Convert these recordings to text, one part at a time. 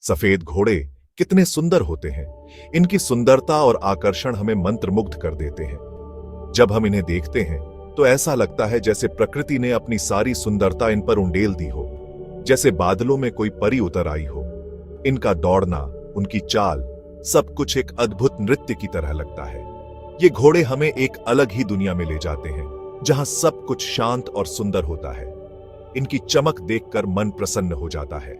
सफेद घोड़े कितने सुंदर होते हैं। इनकी सुंदरता और आकर्षण हमें मंत्रमुग्ध कर देते हैं। जब हम इन्हें देखते हैं तो ऐसा लगता है जैसे प्रकृति ने अपनी सारी सुंदरता इन पर उंडेल दी हो, जैसे बादलों में कोई परी उतर आई हो। इनका दौड़ना, उनकी चाल, सब कुछ एक अद्भुत नृत्य की तरह लगता है। ये घोड़े हमें एक अलग ही दुनिया में ले जाते हैं, जहां सब कुछ शांत और सुंदर होता है। इनकी चमक देखकर मन प्रसन्न हो जाता है।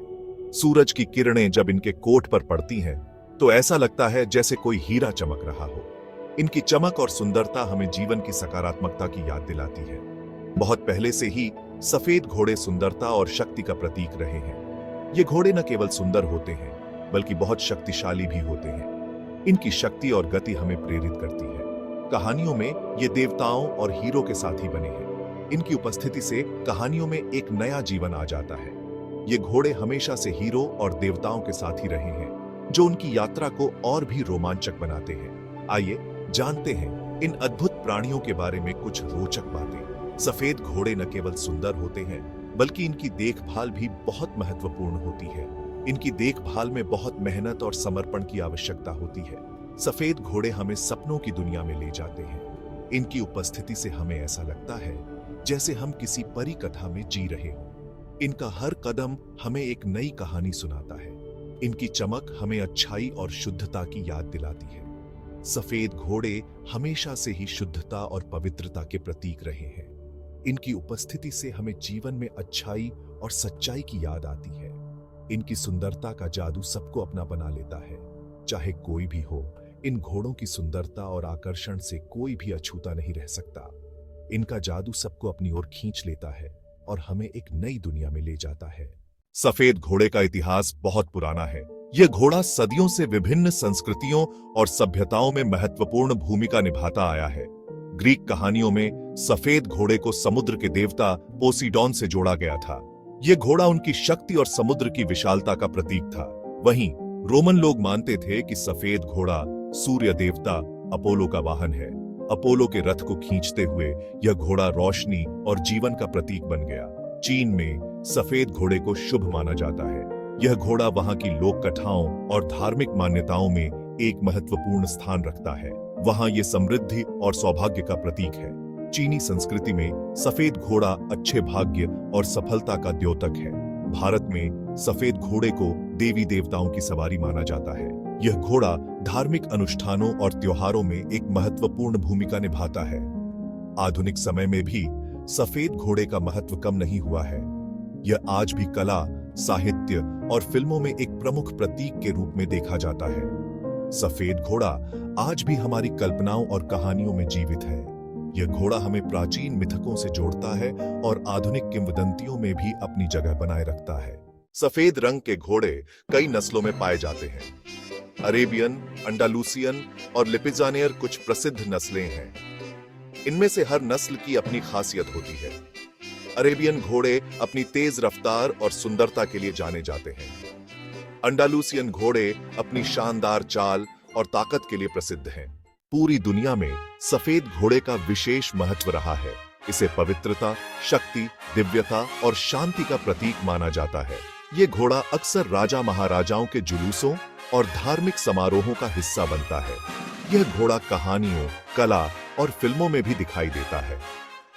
सूरज की किरणें जब इनके कोट पर पड़ती हैं तो ऐसा लगता है जैसे कोई हीरा चमक रहा हो। इनकी चमक और सुंदरता हमें जीवन की सकारात्मकता की याद दिलाती है। बहुत पहले से ही सफेद घोड़े सुंदरता और शक्ति का प्रतीक रहे हैं। ये घोड़े न केवल सुंदर होते हैं बल्कि बहुत शक्तिशाली भी होते हैं। इनकी शक्ति और गति हमें प्रेरित करती है। कहानियों में ये देवताओं और हीरो के साथी बने हैं। इनकी उपस्थिति से कहानियों में एक नया जीवन आ जाता है। ये घोड़े हमेशा से हीरो और देवताओं के साथ ही रहे हैं, जो उनकी यात्रा को और भी रोमांचक बनाते हैं। आइए जानते हैं इन अद्भुत प्राणियों के बारे में कुछ रोचक बातें। सफेद घोड़े न केवल सुंदर होते हैं बल्कि इनकी देखभाल भी बहुत महत्वपूर्ण होती है। इनकी देखभाल में बहुत मेहनत और समर्पण की आवश्यकता होती है। सफेद घोड़े हमें सपनों की दुनिया में ले जाते हैं। इनकी उपस्थिति से हमें ऐसा लगता है जैसे हम किसी परी कथा में जी रहे हों। इनका हर कदम हमें एक नई कहानी सुनाता है। इनकी चमक हमें अच्छाई और शुद्धता की याद दिलाती है। सफेद घोड़े हमेशा से ही शुद्धता और पवित्रता के प्रतीक रहे हैं। इनकी उपस्थिति से हमें जीवन में अच्छाई और सच्चाई की याद आती है। इनकी सुंदरता का जादू सबको अपना बना लेता है। चाहे कोई भी हो, इन घोड़ों की सुंदरता और आकर्षण से कोई भी अछूता नहीं रह सकता। इनका जादू सबको अपनी ओर खींच लेता है और हमें एक नई दुनिया में ले जाता है। सफेद घोड़े का इतिहास बहुत पुराना है। यह घोड़ा सदियों से विभिन्न संस्कृतियों और सभ्यताओं में महत्वपूर्ण भूमिका निभाता आया है। ग्रीक कहानियों में सफेद घोड़े को समुद्र के देवता पोसीडॉन से जोड़ा गया था। यह घोड़ा उनकी शक्ति और समुद्र की विशालता का प्रतीक था। वहीं रोमन लोग मानते थे कि सफेद घोड़ा सूर्य देवता अपोलो का वाहन है। अपोलो के रथ को खींचते हुए यह घोड़ा रोशनी और जीवन का प्रतीक बन गया। चीन में सफेद घोड़े को शुभ माना जाता है। यह घोड़ा वहां की लोक कथाओं और धार्मिक मान्यताओं में एक महत्वपूर्ण स्थान रखता है। वहां यह समृद्धि और सौभाग्य का प्रतीक है। चीनी संस्कृति में सफेद घोड़ा अच्छे भाग्य और सफलता का द्योतक है। भारत में सफेद घोड़े को देवी देवताओं की सवारी माना जाता है। यह घोड़ा धार्मिक अनुष्ठानों और त्योहारों में एक महत्वपूर्ण भूमिका निभाता है। आधुनिक समय में भी सफेद घोड़े का महत्व कम नहीं हुआ है। यह आज भी कला, साहित्य और फिल्मों में एक प्रमुख प्रतीक के रूप में देखा जाता है। सफेद घोड़ा आज भी हमारी कल्पनाओं और कहानियों में जीवित है। यह घोड़ा हमें प्राचीन मिथकों से जोड़ता है और आधुनिक किंवदंतियों में भी अपनी जगह बनाए रखता है। सफेद रंग के घोड़े कई नस्लों में पाए जाते हैं। अरेबियन, अंडालूसियन और लिपिजानियर कुछ प्रसिद्ध नस्लें हैं। इनमें से हर नस्ल की अपनी खासियत होती है। अरेबियन घोड़े अपनी तेज रफ्तार और सुंदरता के लिए जाने जाते हैं। अंडालूसियन घोड़े अपनी शानदार चाल और ताकत के लिए प्रसिद्ध हैं। पूरी दुनिया में सफेद घोड़े का विशेष महत्व रहा है। इसे पवित्रता, शक्ति, दिव्यता और शांति का प्रतीक माना जाता है। ये घोड़ा अक्सर राजा महाराजाओं के जुलूसों और धार्मिक समारोहों का हिस्सा बनता है। यह घोड़ा कहानियों, कला और फिल्मों में भी दिखाई देता है।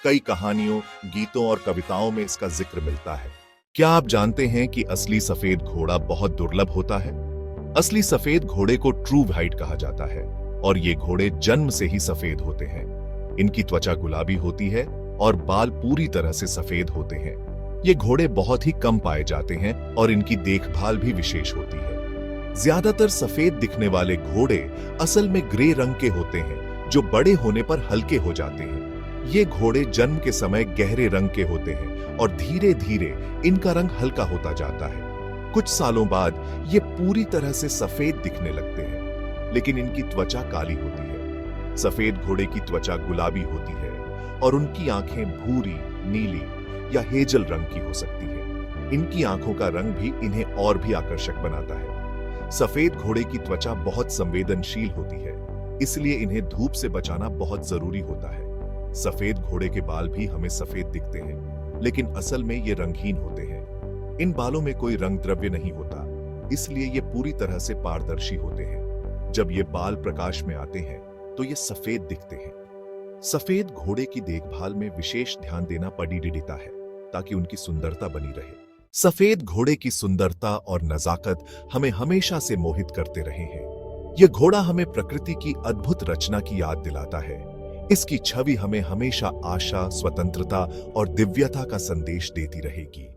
कई कहानियों, गीतों और कविताओं में इसका जिक्र मिलता है। क्या आप जानते हैं कि असली सफेद घोड़ा बहुत दुर्लभ होता है? असली सफेद घोड़े को ट्रू व्हाइट कहा जाता है और ये घोड़े जन्म से ही सफेद होते हैं। इनकी त्वचा गुलाबी होती है और बाल पूरी तरह से सफेद होते हैं। ये घोड़े बहुत ही कम पाए जाते हैं और इनकी देखभाल भी विशेष होती है। ज्यादातर सफेद दिखने वाले घोड़े असल में ग्रे रंग के होते हैं, जो बड़े होने पर हल्के हो जाते हैं। ये घोड़े जन्म के समय गहरे रंग के होते हैं और धीरे धीरे इनका रंग हल्का होता जाता है। कुछ सालों बाद ये पूरी तरह से सफेद दिखने लगते हैं, लेकिन इनकी त्वचा काली होती है। सफेद घोड़े की त्वचा गुलाबी होती है और उनकी आंखें भूरी, नीली या हेजल रंग की हो सकती है। इनकी आंखों का रंग भी इन्हें और भी आकर्षक बनाता है। सफेद घोड़े की त्वचा बहुत संवेदनशील होती है, इसलिए इन्हें धूप से बचाना बहुत जरूरी होता है। सफेद घोड़े के बाल भी हमें सफेद दिखते हैं, लेकिन असल में ये रंगहीन होते हैं। इन बालों में कोई रंग द्रव्य नहीं होता, इसलिए ये पूरी तरह से पारदर्शी होते हैं। जब ये बाल प्रकाश में आते हैं तो ये सफेद दिखते हैं। सफेद घोड़े की देखभाल में विशेष ध्यान देना पड़ता है ताकि उनकी सुंदरता बनी रहे। सफेद घोड़े की सुंदरता और नजाकत हमें हमेशा से मोहित करते रहे हैं। यह घोड़ा हमें प्रकृति की अद्भुत रचना की याद दिलाता है। इसकी छवि हमें हमेशा आशा, स्वतंत्रता और दिव्यता का संदेश देती रहेगी।